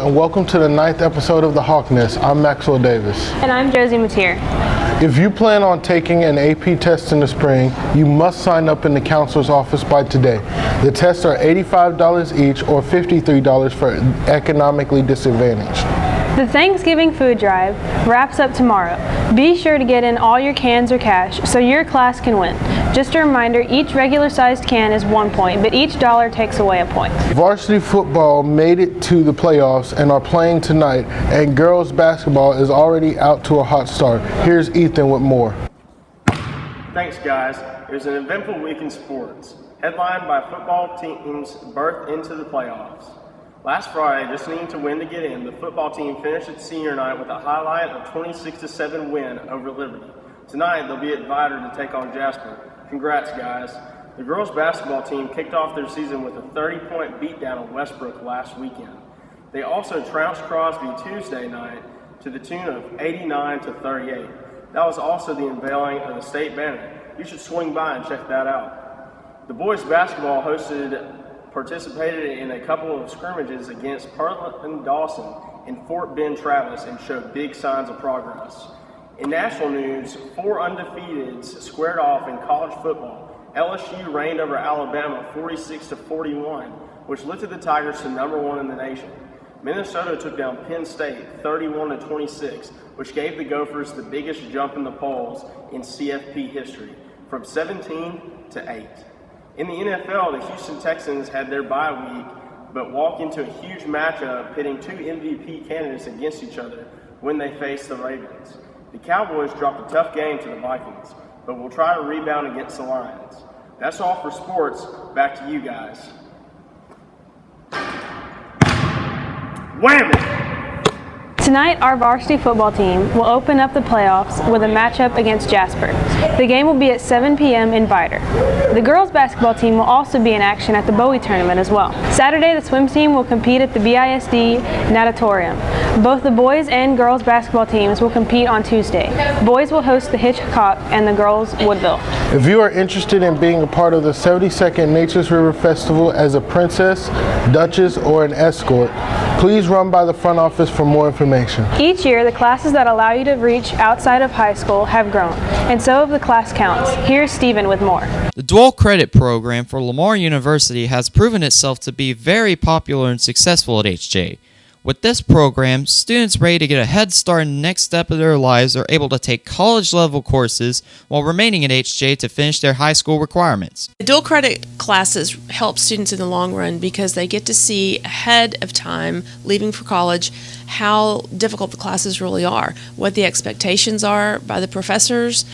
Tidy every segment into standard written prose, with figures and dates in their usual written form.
and welcome to the 9th episode of The Hawk Nest. I'm Maxwell Davis. And I'm Josie Mateer. If you plan on taking an AP test in the spring, you must sign up in the counselor's office by today. The tests are $85 each or $53 for economically disadvantaged. The Thanksgiving food drive wraps up tomorrow. Be sure to get in all your cans or cash so your class can win. Just a reminder, each regular-sized can is 1 point, but each dollar takes away a point. Varsity football made it to the playoffs and are playing tonight, and girls basketball is already out to a hot start. Here's Ethan with more. Thanks, guys. It was an eventful week in sports, headlined by football teams birthed into the playoffs. Last Friday, just needing to win to get in, the football team finished its senior night with a highlight of 26-7 win over Liberty. Tonight, they'll be at Vidor to take on Jasper. Congrats, guys. The girls basketball team kicked off their season with a 30-point beatdown of Westbrook last weekend. They also trounced Crosby Tuesday night to the tune of 89-38. That was also the unveiling of the state banner. You should swing by and check that out. The boys basketball participated in a couple of scrimmages against Portland Dawson and Fort Bend Travis and showed big signs of progress. In national news, 4 undefeateds squared off in college football. LSU reigned over Alabama 46-41, which lifted the Tigers to #1 in the nation. Minnesota took down Penn State 31-26, which gave the Gophers the biggest jump in the polls in CFP history, from 17 to 8. In the NFL, the Houston Texans had their bye week, but walked into a huge matchup pitting 2 MVP candidates against each other when they faced the Ravens. The Cowboys dropped a tough game to the Vikings, but will try to rebound against the Lions. That's all for sports. Back to you guys. Whammy! Tonight, our varsity football team will open up the playoffs with a matchup against Jasper. The game will be at 7 p.m. in Vidor. The girls basketball team will also be in action at the Bowie tournament as well. Saturday, the swim team will compete at the BISD Natatorium. Both the boys and girls basketball teams will compete on Tuesday. Boys will host the Hitchcock and the girls Woodville. If you are interested in being a part of the 72nd Nature's River Festival as a princess, duchess, or an escort, please run by the front office for more information. Each year, the classes that allow you to reach outside of high school have grown, and so have the class counts. Here's Stephen with more. The dual credit program for Lamar University has proven itself to be very popular and successful at HJ. With this program, students ready to get a head start in the next step of their lives are able to take college-level courses while remaining at HJ to finish their high school requirements. Dual credit classes help students in the long run because they get to see ahead of time, leaving for college, how difficult the classes really are, what the expectations are by the professors,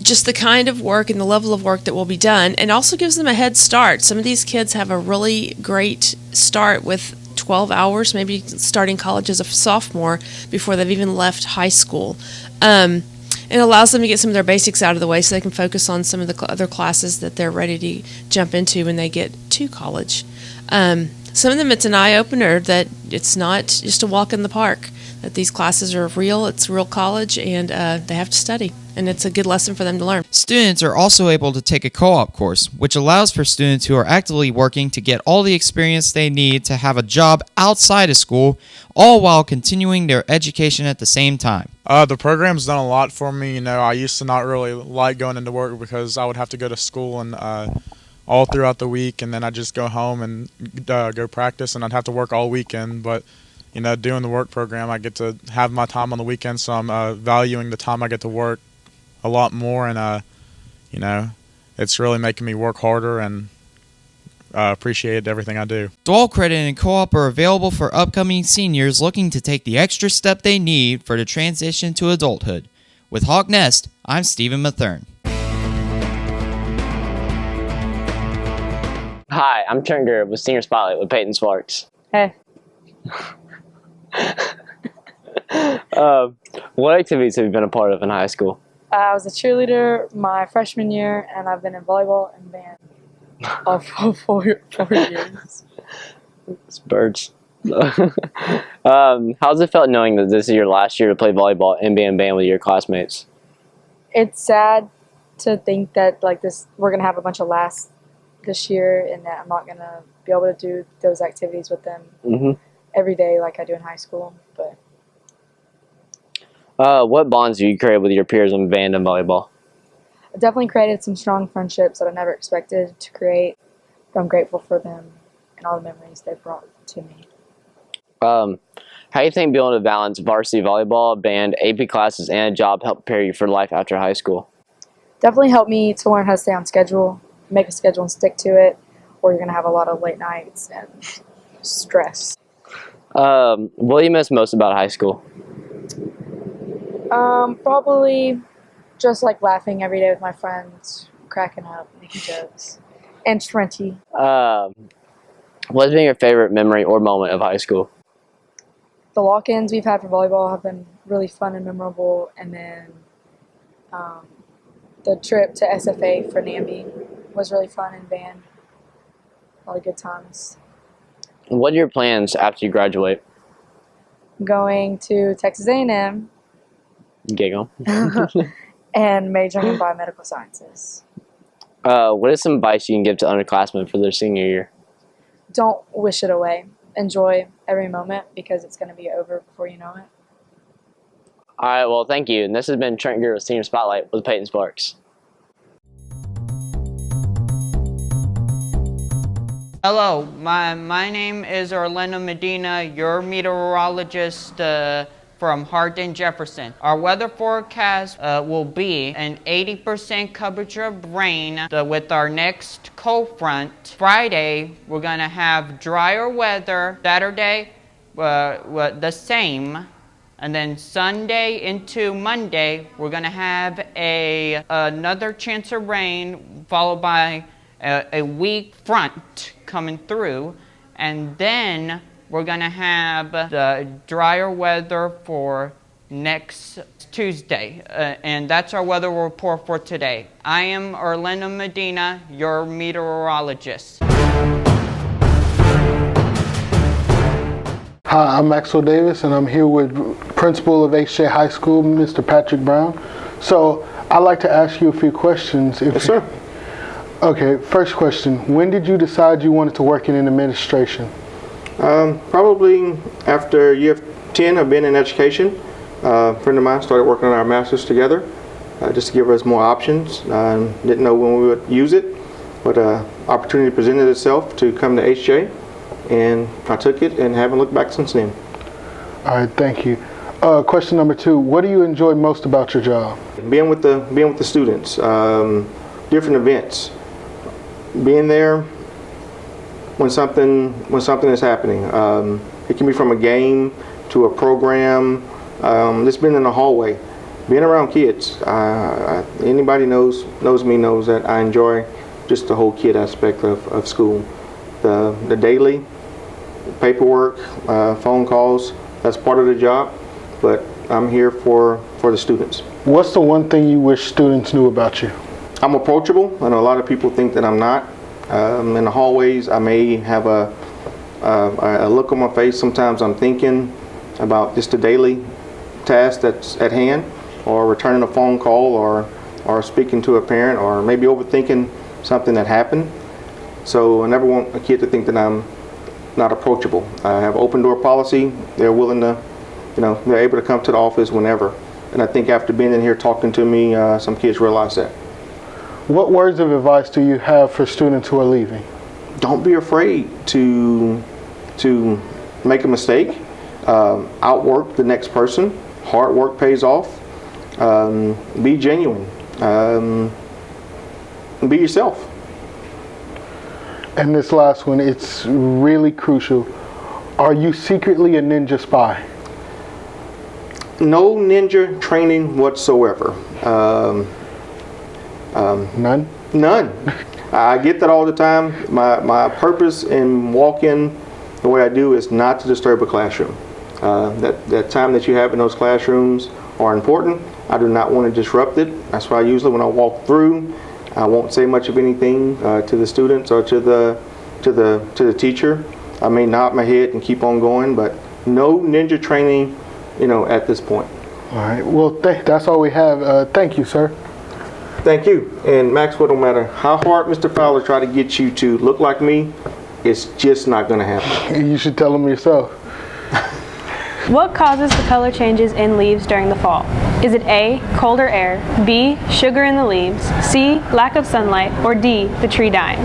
just the kind of work and the level of work that will be done, and also gives them a head start. Some of these kids have a really great start with 12 hours, maybe starting college as a sophomore before they've even left high school. It allows them to get some of their basics out of the way so they can focus on some of the other classes that they're ready to jump into when they get to college. Some of them, it's an eye-opener that it's not just a walk in the park, that these classes are real, it's real college, and they have to study. And it's a good lesson for them to learn. Students are also able to take a co-op course, which allows for students who are actively working to get all the experience they need to have a job outside of school, all while continuing their education at the same time. The program's done a lot for me. I used to not really like going into work because I would have to go to school and all throughout the week, and then I'd just go home and go practice, and I'd have to work all weekend. But doing the work program, I get to have my time on the weekend, so I'm valuing the time I get to work a lot more, and it's really making me work harder and appreciate everything I do. Dual credit and co-op are available for upcoming seniors looking to take the extra step they need for the transition to adulthood. With Hawk Nest, I'm Stephen Mathern. Hi, I'm Trent Gerb with Senior Spotlight with Peyton Sparks. Hey. What activities have you been a part of in high school? I was a cheerleader my freshman year, and I've been in volleyball and band all 4 years. It's birds. How's it felt knowing that this is your last year to play volleyball and be in band with your classmates? It's sad to think that we're gonna have a bunch of last this year, and that I'm not gonna be able to do those activities with them Mm-hmm. every day like I do in high school. But What bonds do you create with your peers in band and volleyball? I definitely created some strong friendships that I never expected to create. But I'm grateful for them and all the memories they brought to me. How do you think being able to balance varsity volleyball, band, AP classes, and a job help prepare you for life after high school? Definitely helped me to learn how to stay on schedule, make a schedule and stick to it, or you're gonna have a lot of late nights and stress. What do you miss most about high school? Probably just like laughing every day with my friends, cracking up, making jokes, and Shrenty. What's been your favorite memory or moment of high school? The lock-ins we've had for volleyball have been really fun and memorable, and then the trip to SFA for NAMBY was really fun and band. A lot of good times. What are your plans after you graduate? Going to Texas A&M Giggle. and majoring in biomedical sciences. What is some advice you can give to underclassmen for their senior year? Don't wish it away. Enjoy every moment because it's going to be over before you know it. All right, well, thank you. And this has been Trent Greer with Senior Spotlight with Peyton Sparks. Hello, my name is Orlando Medina, your meteorologist from Hardin Jefferson. Our weather forecast will be an 80% coverage of rain with our next cold front. Friday, we're going to have drier weather. Saturday, the same. And then Sunday into Monday, we're going to have another chance of rain followed by a weak front coming through, and then we're going to have the drier weather for next Tuesday, and that's our weather report for today. I am Orlando Medina, your meteorologist. Hi, I'm Maxwell Davis, and I'm here with Principal of HJ High School, Mr. Patrick Brown. So I'd like to ask you a few questions. Yes, sir. Okay, first question. When did you decide you wanted to work in administration? Probably after year 10 of being in education. A friend of mine started working on our masters together just to give us more options. Didn't know when we would use it, but opportunity presented itself to come to HJ, and I took it and haven't looked back since then. All right, thank you. Question number 2. What do you enjoy most about your job? Being with the students, different events, being there when something is happening. It can be from a game to a program. Just being in the hallway, being around kids. Anybody knows me knows that I enjoy just the whole kid aspect of school. The daily paperwork, phone calls, that's part of the job, but I'm here for the students. What's the one thing you wish students knew about you? I'm approachable. I know a lot of people think that I'm not. In the hallways, I may have a look on my face. Sometimes I'm thinking about just the daily task that's at hand, or returning a phone call, or speaking to a parent, or maybe overthinking something that happened. So I never want a kid to think that I'm not approachable. I have open door policy. They're willing to, they're able to come to the office whenever. And I think after being in here talking to me, some kids realize that. What words of advice do you have for students who are leaving? Don't be afraid to make a mistake. Outwork the next person. Hard work pays off. Be genuine. Be yourself. And this last one, it's really crucial. Are you secretly a ninja spy? No ninja training whatsoever. None? None. I get that all the time. My purpose in walking the way I do is not to disturb a classroom. That time that you have in those classrooms are important. I do not want to disrupt it. That's why usually when I walk through, I won't say much of anything to the students or to the teacher. I may nod my head and keep on going, but no ninja training, at this point. All right. Well, that's all we have. Thank you, sir. Thank you. And Maxwell, no matter how hard Mr. Fowler tried to get you to look like me, it's just not going to happen. You should tell him yourself. What causes the color changes in leaves during the fall? Is it A, colder air, B, sugar in the leaves, C, lack of sunlight, or D, the tree dying?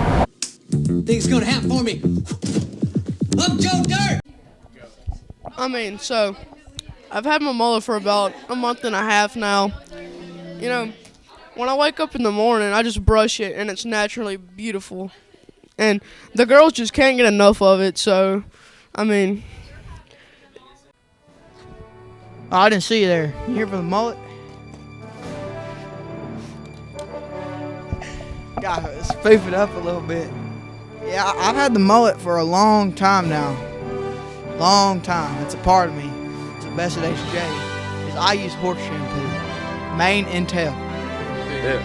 Things gonna happen for me. I'm Joe Dirt! So I've had my mullet for about a month and a half now. You know, when I wake up in the morning, I just brush it, and it's naturally beautiful. And the girls just can't get enough of it, so, Oh, I didn't see you there. You here for the mullet? Gotta spoof it up a little bit. Yeah, I've had the mullet for a long time now. Long time. It's a part of me. It's the best at HJ. Is I use horse shampoo, mane and tail.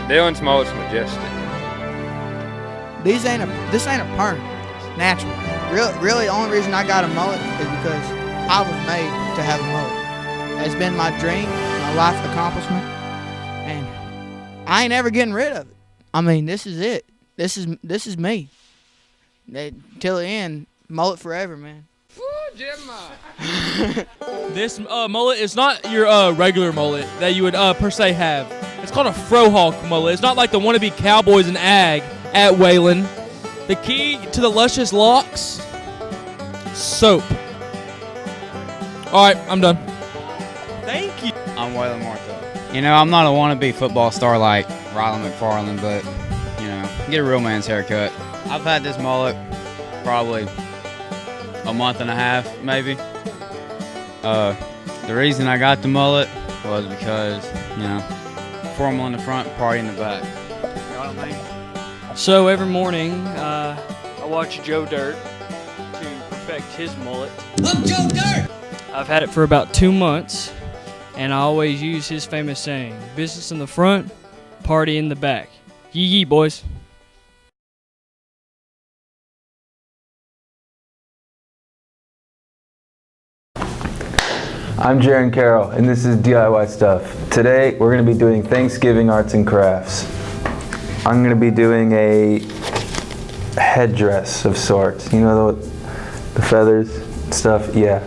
Dylan's mullet's majestic. This ain't a perm. It's natural. Really, the only reason I got a mullet is because I was made to have a mullet. It's been my dream, my life accomplishment, and I ain't ever getting rid of it. This is it. This is me. Till the end, mullet forever, man. This mullet is not your regular mullet that you would per se have. It's called a frohawk mullet. It's not like the wannabe cowboys in ag at Wayland. The key to the luscious locks? Soap. All right, I'm done. Thank you. I'm Waylon Martha. I'm not a wannabe football star like Rylan McFarland, but, get a real man's haircut. I've had this mullet probably a month and a half, maybe. The reason I got the mullet was because, formal in the front, party in the back. You know what I mean? So every morning, I watch Joe Dirt to perfect his mullet. I'm Joe Dirt! I've had it for about 2 months, and I always use his famous saying, business in the front, party in the back. Yee yee, boys. I'm Jaron Carroll, and this is DIY Stuff. Today, we're going to be doing Thanksgiving arts and crafts. I'm going to be doing a headdress of sorts. The feathers stuff? Yeah.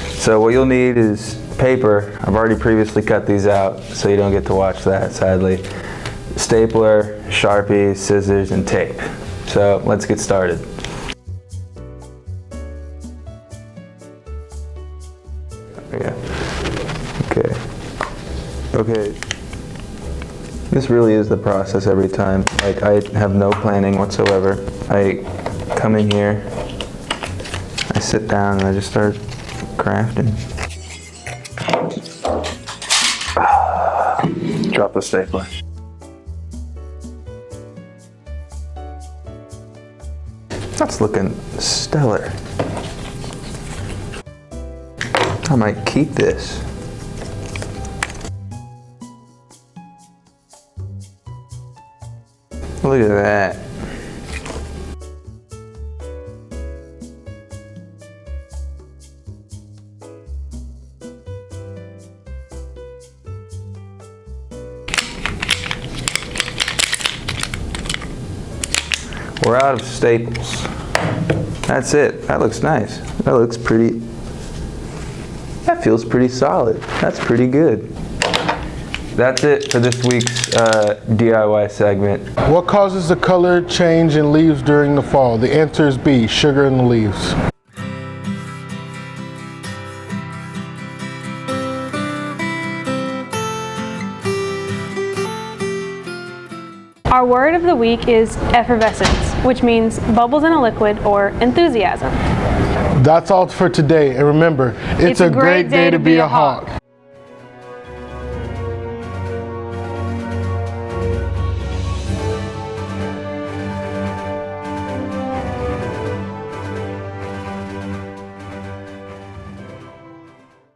So what you'll need is paper. I've already previously cut these out, so you don't get to watch that, sadly. Stapler, Sharpie, scissors, and tape. So let's get started. Yeah. Okay. This really is the process every time. I have no planning whatsoever. I come in here, I sit down, and I just start crafting. Drop the stapler. That's looking stellar. I might keep this. Look at that. We're out of staples. That's it. That looks nice. That looks pretty. That feels pretty solid. That's pretty good. That's it for this week's DIY segment. What causes the color change in leaves during the fall? The answer is B, sugar in the leaves. Our word of the week is effervescence, which means bubbles in a liquid or enthusiasm. That's all for today, and remember, it's a great day to be a hawk.